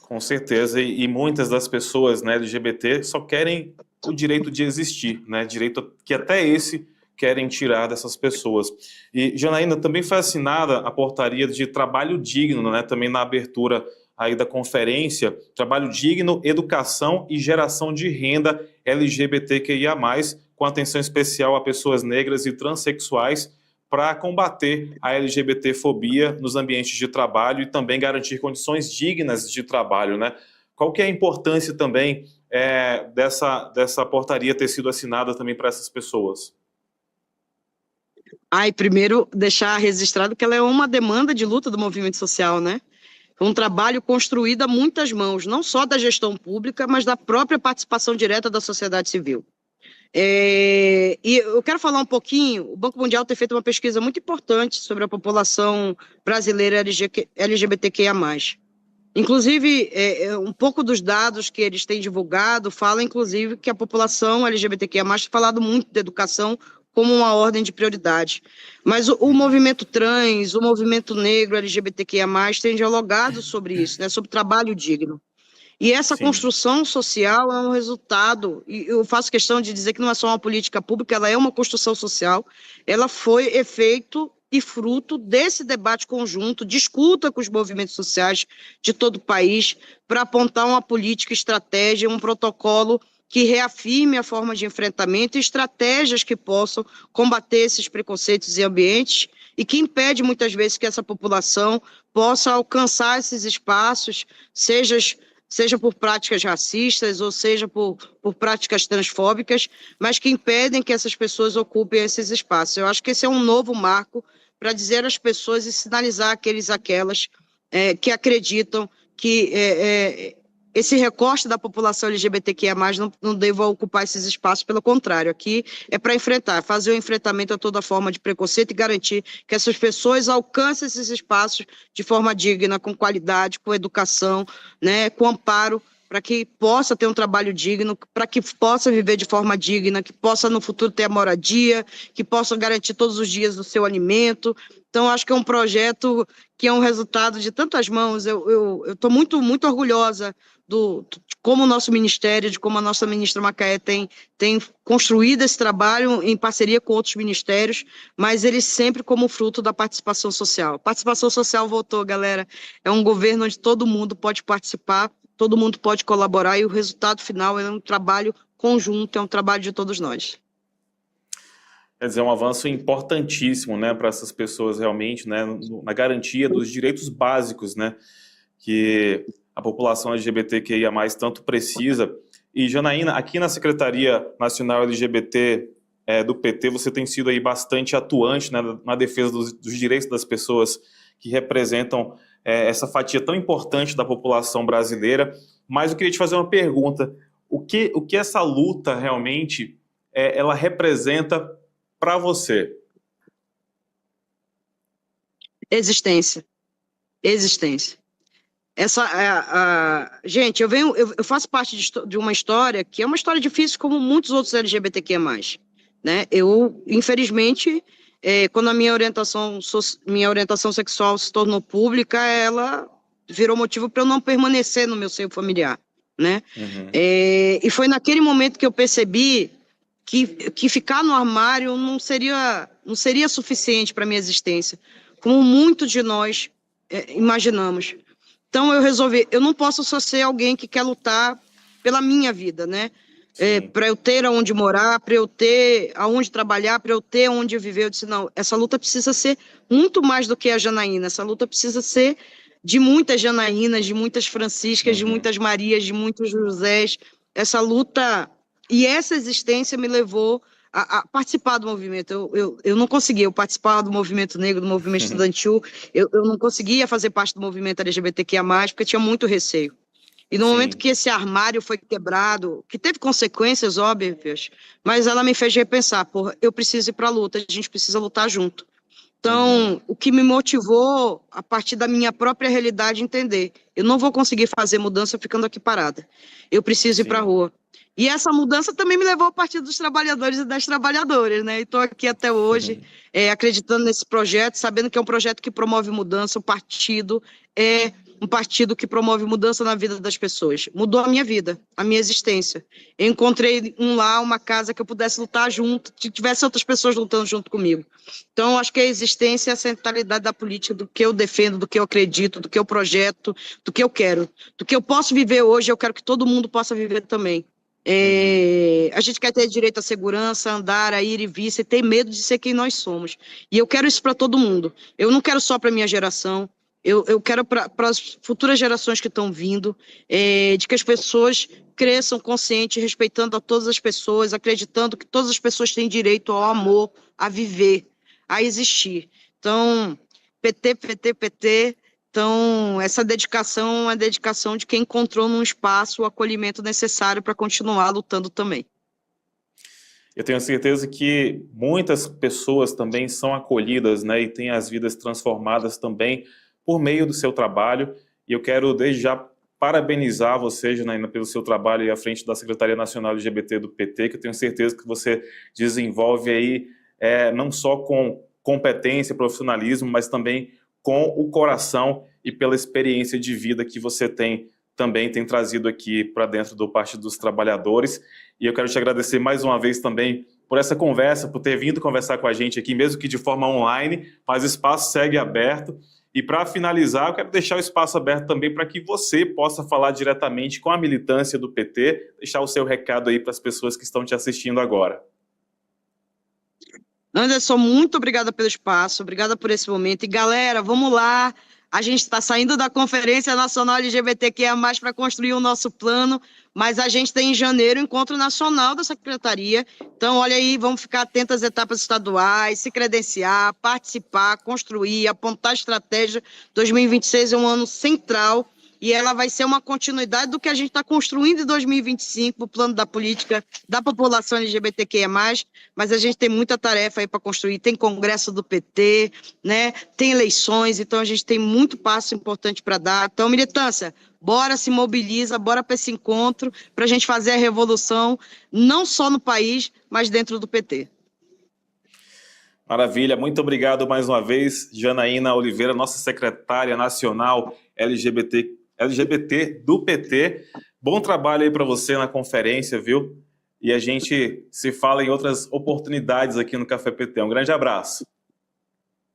Com certeza, e muitas das pessoas, né, LGBT só querem o direito de existir, né, direito que até esse querem tirar dessas pessoas. E, Janaína, também foi assinada a portaria de trabalho digno, né, também na abertura aí da conferência, trabalho digno, educação e geração de renda LGBTQIA+, com atenção especial a pessoas negras e transexuais, para combater a LGBTfobia nos ambientes de trabalho e também garantir condições dignas de trabalho, né? Qual que é a importância também dessa portaria ter sido assinada também para essas pessoas? Primeiro, deixar registrado que ela é uma demanda de luta do movimento social, né? É um trabalho construído a muitas mãos, não só da gestão pública, mas da própria participação direta da sociedade civil. E eu quero falar um pouquinho, o Banco Mundial tem feito uma pesquisa muito importante sobre a população brasileira LGBTQIA+. Inclusive, um pouco dos dados que eles têm divulgado fala, inclusive, que a população LGBTQIA+, tem falado muito de educação como uma ordem de prioridade. Mas o movimento trans, o movimento negro LGBTQIA+, tem dialogado sobre isso, né, sobre trabalho digno. E essa construção social é um resultado, e eu faço questão de dizer que não é só uma política pública, ela é uma construção social, ela foi efeito e fruto desse debate conjunto, de escuta com os movimentos sociais de todo o país, para apontar uma política, estratégia, um protocolo que reafirme a forma de enfrentamento e estratégias que possam combater esses preconceitos em ambientes e que impede muitas vezes que essa população possa alcançar esses espaços, seja por práticas racistas ou seja por práticas transfóbicas, mas que impedem que essas pessoas ocupem esses espaços. Eu acho que esse é um novo marco para dizer às pessoas e sinalizar aqueles e aquelas que acreditam que esse recorte da população LGBTQIA+, não deva ocupar esses espaços, pelo contrário, aqui é para enfrentar, fazer o enfrentamento a toda forma de preconceito e garantir que essas pessoas alcancem esses espaços de forma digna, com qualidade, com educação, né, com amparo, para que possa ter um trabalho digno, para que possa viver de forma digna, que possa no futuro ter a moradia, que possa garantir todos os dias o seu alimento. Então, acho que é um projeto que é um resultado de tantas mãos. Eu estou muito, muito orgulhosa de como o nosso ministério, de como a nossa ministra Macaé tem construído esse trabalho em parceria com outros ministérios, mas ele sempre como fruto da participação social. Participação social voltou, galera. É um governo onde todo mundo pode participar, todo mundo pode colaborar e o resultado final é um trabalho conjunto, é um trabalho de todos nós. Quer dizer, um avanço importantíssimo, né, para essas pessoas realmente, né, na garantia dos direitos básicos, né, que a população LGBTQIA+, tanto precisa. E, Janaína, aqui na Secretaria Nacional LGBT do PT, você tem sido aí bastante atuante, né, na defesa dos direitos das pessoas que representam essa fatia tão importante da população brasileira. Mas eu queria te fazer uma pergunta. O que essa luta realmente ela representa para você? Existência. Gente, eu faço parte de uma história que é uma história difícil, como muitos outros LGBTQIA+, né? Eu, infelizmente, quando a minha orientação sexual se tornou pública, ela virou motivo para eu não permanecer no meu seio familiar, né? Uhum. E foi naquele momento que eu percebi que ficar no armário não seria suficiente para minha existência, como muitos de nós imaginamos. Então eu resolvi, eu não posso só ser alguém que quer lutar pela minha vida, né? Para eu ter aonde morar, para eu ter aonde trabalhar, para eu ter aonde viver. Eu disse, não, essa luta precisa ser muito mais do que a Janaína, essa luta precisa ser de muitas Janaínas, de muitas Franciscas, de muitas Marias, de muitos Josés. Essa luta e essa existência me levou a participar do movimento. Eu não conseguia, eu participava do movimento negro, do movimento estudantil, eu não conseguia fazer parte do movimento LGBTQIA+, porque tinha muito receio. E no momento que esse armário foi quebrado, que teve consequências óbvias, mas ela me fez repensar, porra, eu preciso ir para a luta, a gente precisa lutar junto. Então, o que me motivou, a partir da minha própria realidade, entender, eu não vou conseguir fazer mudança ficando aqui parada, eu preciso ir para a rua. E essa mudança também me levou ao Partido dos Trabalhadores e das Trabalhadoras, né? Estou aqui até hoje, acreditando nesse projeto, sabendo que é um projeto que promove mudança. O partido é um partido que promove mudança na vida das pessoas. Mudou a minha vida, a minha existência. Eu encontrei uma casa que eu pudesse lutar junto, que tivesse outras pessoas lutando junto comigo. Então, acho que a existência é a centralidade da política, do que eu defendo, do que eu acredito, do que eu projeto, do que eu quero. Do que eu posso viver hoje, eu quero que todo mundo possa viver também. A gente quer ter direito à segurança, andar, a ir e vir, sem ter medo de ser quem nós somos. E eu quero isso para todo mundo. Eu não quero só para minha geração, eu quero para as futuras gerações que estão vindo, de que as pessoas cresçam conscientes, respeitando a todas as pessoas, acreditando que todas as pessoas têm direito ao amor, a viver, a existir. Então, PT. Então, essa dedicação é a dedicação de quem encontrou num espaço o acolhimento necessário para continuar lutando também. Eu tenho certeza que muitas pessoas também são acolhidas, né, e têm as vidas transformadas também por meio do seu trabalho. E eu quero, desde já, parabenizar você, Janaína, pelo seu trabalho aí à frente da Secretaria Nacional LGBT do PT, que eu tenho certeza que você desenvolve aí não só com competência, profissionalismo, mas também com o coração e pela experiência de vida que você também tem trazido aqui para dentro do Partido dos Trabalhadores. E eu quero te agradecer mais uma vez também por essa conversa, por ter vindo conversar com a gente aqui, mesmo que de forma online, mas o espaço segue aberto. E para finalizar, eu quero deixar o espaço aberto também para que você possa falar diretamente com a militância do PT, deixar o seu recado aí para as pessoas que estão te assistindo agora. Anderson, muito obrigada pelo espaço, obrigada por esse momento. E galera, vamos lá, a gente está saindo da Conferência Nacional LGBTQIA+, para construir o nosso plano, mas a gente tem em janeiro o Encontro Nacional da Secretaria. Então, olha aí, vamos ficar atentos às etapas estaduais, se credenciar, participar, construir, apontar estratégia. 2026 é um ano central e ela vai ser uma continuidade do que a gente está construindo em 2025, o plano da política da população LGBTQIA+, mas a gente tem muita tarefa aí para construir, tem congresso do PT, né? Tem eleições, então a gente tem muito passo importante para dar. Então, militância, bora se mobiliza, bora para esse encontro, para a gente fazer a revolução, não só no país, mas dentro do PT. Maravilha, muito obrigado mais uma vez, Janaína Oliveira, nossa secretária nacional LGBT do PT. Bom trabalho aí para você na conferência, viu? E a gente se fala em outras oportunidades aqui no Café PT. Um grande abraço.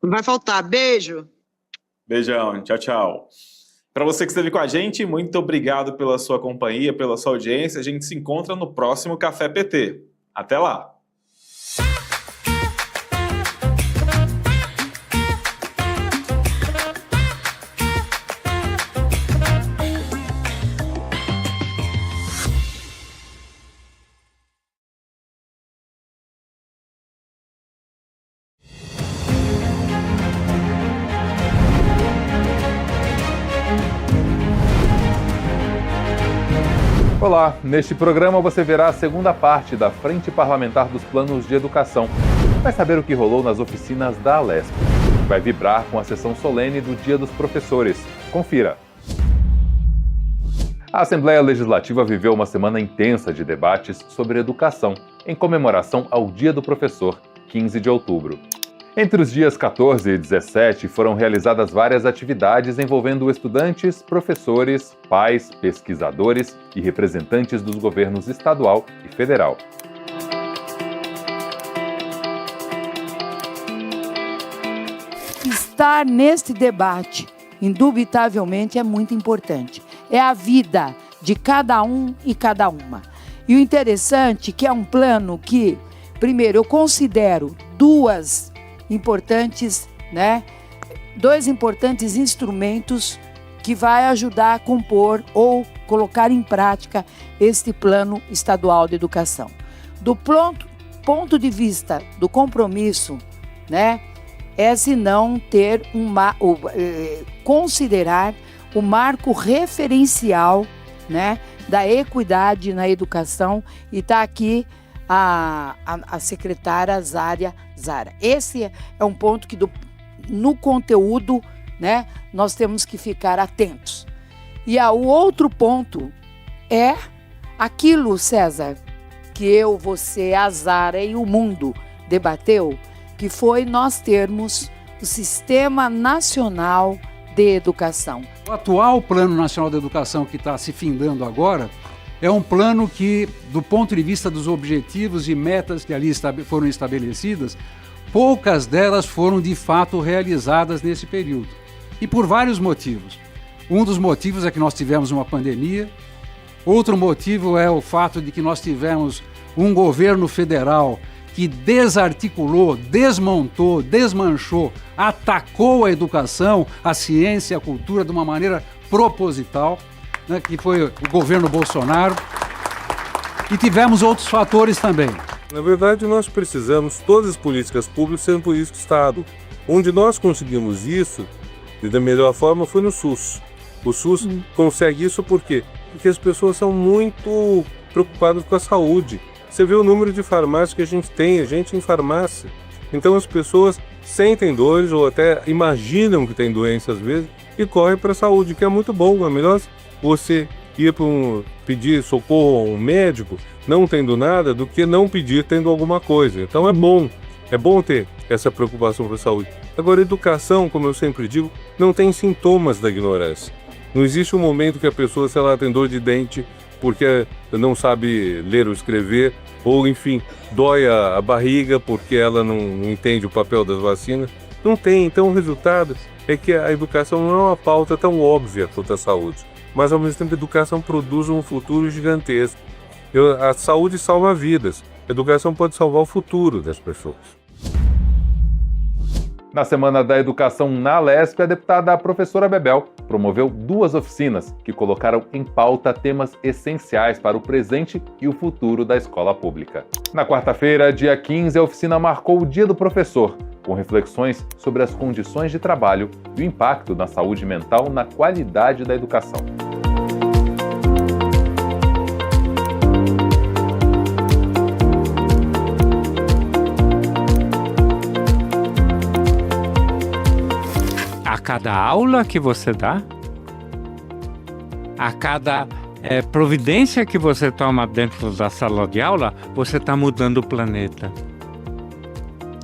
Não vai faltar. Beijo. Beijão. Tchau, tchau. Para você que esteve com a gente, muito obrigado pela sua companhia, pela sua audiência. A gente se encontra no próximo Café PT. Até lá. Olá, neste programa você verá a segunda parte da Frente Parlamentar dos Planos de Educação. Vai saber o que rolou nas oficinas da Alesp. Vai vibrar com a sessão solene do Dia dos Professores. Confira. A Assembleia Legislativa viveu uma semana intensa de debates sobre educação, em comemoração ao Dia do Professor, 15 de outubro. Entre os dias 14 e 17 foram realizadas várias atividades envolvendo estudantes, professores, pais, pesquisadores e representantes dos governos estadual e federal. Estar neste debate, indubitavelmente, é muito importante. É a vida de cada um e cada uma. E o interessante é que é um plano que, primeiro, eu considero dois importantes instrumentos que vai ajudar a compor ou colocar em prática este plano estadual de educação. Do ponto de vista do compromisso, é se não ter considerar o marco referencial, da equidade na educação, e está aqui a secretária Zara. Esse é um ponto que no conteúdo, nós temos que ficar atentos. E o outro ponto é aquilo, César, que eu, você, a Zara e o mundo debateu, que foi nós termos o Sistema Nacional de Educação. O atual Plano Nacional de Educação, que está se findando agora, é um plano que, do ponto de vista dos objetivos e metas que ali foram estabelecidas, poucas delas foram de fato realizadas nesse período. E por vários motivos. Um dos motivos é que nós tivemos uma pandemia. Outro motivo é o fato de que nós tivemos um governo federal que desarticulou, desmontou, desmanchou, atacou a educação, a ciência, a cultura de uma maneira proposital, que foi o governo Bolsonaro. E tivemos outros fatores também. Na verdade, nós precisamos, todas as políticas públicas sendo políticas do Estado. Onde nós conseguimos isso, e da melhor forma, foi no SUS. O SUS consegue isso por quê? Porque as pessoas são muito preocupadas com a saúde. Você vê o número de farmácias que a gente tem, a gente em farmácia. Então as pessoas sentem dores ou até imaginam que tem doença às vezes e correm para a saúde, que é muito bom. É melhor você ir pedir socorro a um médico não tendo nada do que não pedir tendo alguma coisa. Então é bom ter essa preocupação com a saúde. Agora, educação, como eu sempre digo, não tem sintomas da ignorância. Não existe um momento que a pessoa, sei lá, tem dor de dente porque não sabe ler ou escrever, ou enfim, dói a barriga porque ela não entende o papel das vacinas. Não tem. Então o resultado é que a educação não é uma pauta tão óbvia quanto a saúde, mas ao mesmo tempo a educação produz um futuro gigantesco. A saúde salva vidas, a educação pode salvar o futuro das pessoas. Na Semana da Educação na Alesp, a deputada professora Bebel promoveu 2 oficinas que colocaram em pauta temas essenciais para o presente e o futuro da escola pública. Na quarta-feira, dia 15, a oficina marcou o Dia do Professor, com reflexões sobre as condições de trabalho e o impacto na saúde mental na qualidade da educação. A cada aula que você dá, a cada providência que você toma dentro da sala de aula, você está mudando o planeta.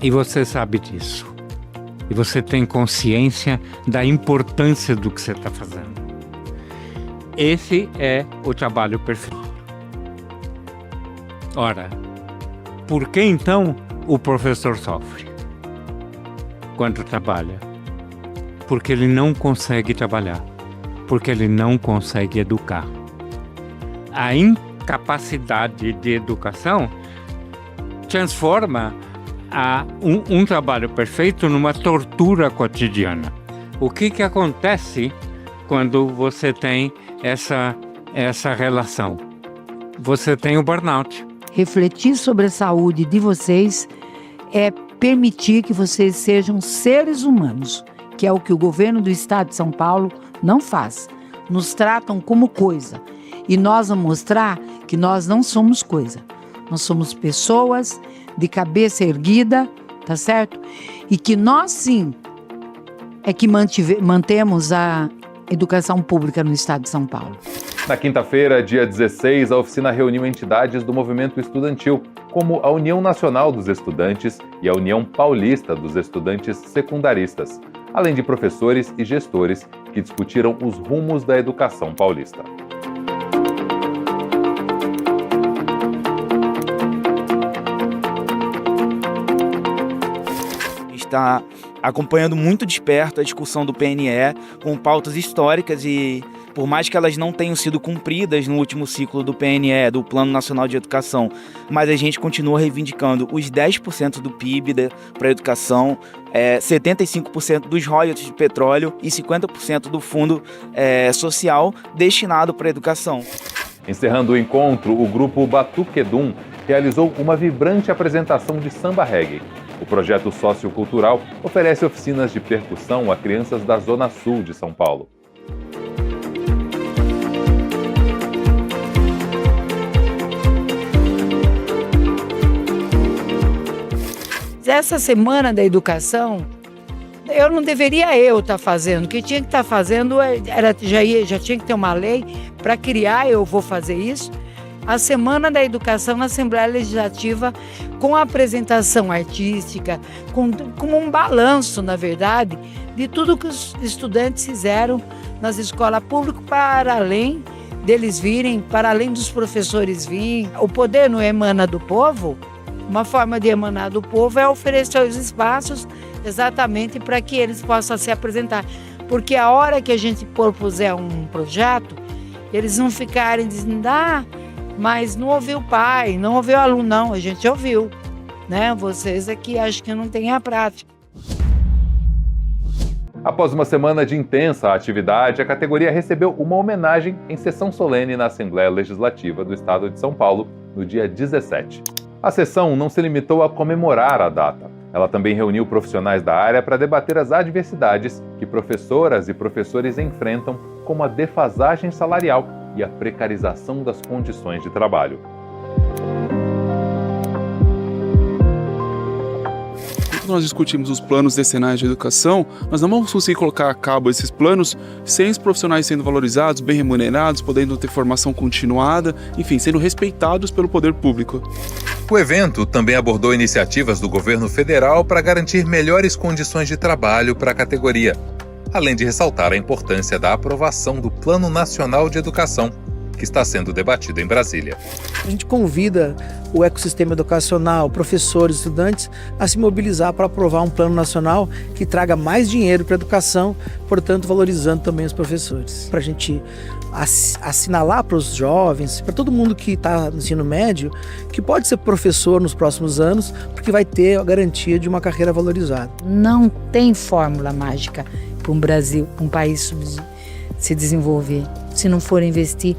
E você sabe disso. E você tem consciência da importância do que você está fazendo. Esse é o trabalho perfeito. Ora, por que então o professor sofre quando trabalha? Porque ele não consegue trabalhar, porque ele não consegue educar. A incapacidade de educação transforma um trabalho perfeito numa tortura cotidiana. O que acontece quando você tem essa relação? Você tem o burnout. Refletir sobre a saúde de vocês é permitir que vocês sejam seres humanos, que é o que o governo do estado de São Paulo não faz. Nos tratam como coisa. E nós vamos mostrar que nós não somos coisa. Nós somos pessoas de cabeça erguida, tá certo? E que nós sim é que mantemos a educação pública no estado de São Paulo. Na quinta-feira, dia 16, a oficina reuniu entidades do movimento estudantil, como a União Nacional dos Estudantes e a União Paulista dos Estudantes Secundaristas, além de professores e gestores que discutiram os rumos da educação paulista. Está acompanhando muito de perto a discussão do PNE com pautas históricas e, por mais que elas não tenham sido cumpridas no último ciclo do PNE, do Plano Nacional de Educação, mas a gente continua reivindicando os 10% do PIB para a educação, 75% dos royalties de petróleo e 50% do fundo social destinado para a educação. Encerrando o encontro, o grupo Batuquedum realizou uma vibrante apresentação de samba reggae. O projeto sociocultural oferece oficinas de percussão a crianças da Zona Sul de São Paulo. Essa semana da educação, eu não deveria estar fazendo. O que tinha que estar fazendo já tinha que ter uma lei para criar, eu vou fazer isso. A Semana da Educação na Assembleia Legislativa, com a apresentação artística, com um balanço, na verdade, de tudo que os estudantes fizeram nas escolas públicas, para além deles virem, para além dos professores virem. O poder não emana do povo. Uma forma de emanar do povo é oferecer os espaços exatamente para que eles possam se apresentar. Porque a hora que a gente propuser um projeto, eles não ficarem dizendo, mas não ouviu o pai, não ouviu o aluno, não, a gente ouviu, né? Vocês aqui acho que não têm a prática. Após uma semana de intensa atividade, a categoria recebeu uma homenagem em sessão solene na Assembleia Legislativa do Estado de São Paulo, no dia 17. A sessão não se limitou a comemorar a data. Ela também reuniu profissionais da área para debater as adversidades que professoras e professores enfrentam, como a defasagem salarial e a precarização das condições de trabalho. Quando nós discutimos os planos decenais de educação, nós não vamos conseguir colocar a cabo esses planos sem os profissionais sendo valorizados, bem remunerados, podendo ter formação continuada, enfim, sendo respeitados pelo poder público. O evento também abordou iniciativas do governo federal para garantir melhores condições de trabalho para a categoria, além de ressaltar a importância da aprovação do Plano Nacional de Educação, que está sendo debatido em Brasília. A gente convida o ecossistema educacional, professores, estudantes, a se mobilizar para aprovar um plano nacional que traga mais dinheiro para a educação, portanto valorizando também os professores. Para a gente assinalar para os jovens, para todo mundo que está no ensino médio, que pode ser professor nos próximos anos, porque vai ter a garantia de uma carreira valorizada. Não tem fórmula mágica para um Brasil, um país se desenvolver, se não for investir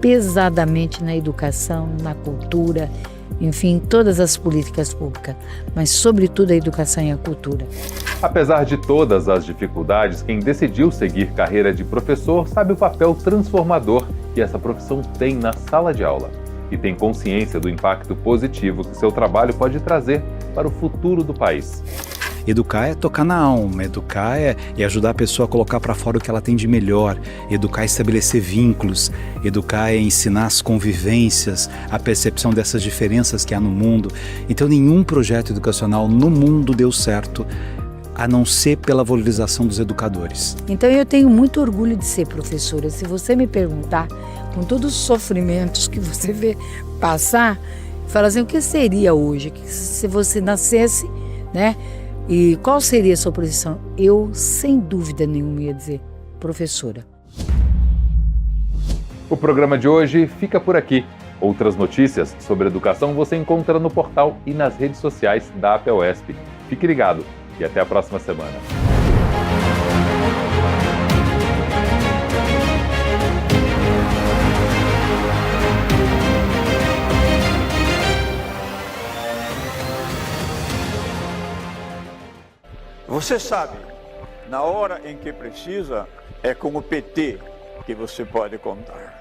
pesadamente na educação, na cultura, enfim, todas as políticas públicas, mas sobretudo a educação e a cultura. Apesar de todas as dificuldades, quem decidiu seguir carreira de professor sabe o papel transformador que essa profissão tem na sala de aula e tem consciência do impacto positivo que seu trabalho pode trazer para o futuro do país. Educar é tocar na alma, educar é ajudar a pessoa a colocar para fora o que ela tem de melhor, educar é estabelecer vínculos, educar é ensinar as convivências, a percepção dessas diferenças que há no mundo. Então nenhum projeto educacional no mundo deu certo, a não ser pela valorização dos educadores. Então eu tenho muito orgulho de ser professora. Se você me perguntar, com todos os sofrimentos que você vê passar, fala assim, o que seria hoje? Se você nascesse, né? E qual seria a sua profissão? Eu, sem dúvida nenhuma, ia dizer professora. O programa de hoje fica por aqui. Outras notícias sobre educação você encontra no portal e nas redes sociais da APEUESP. Fique ligado e até a próxima semana. Você sabe, na hora em que precisa, é com o PT que você pode contar.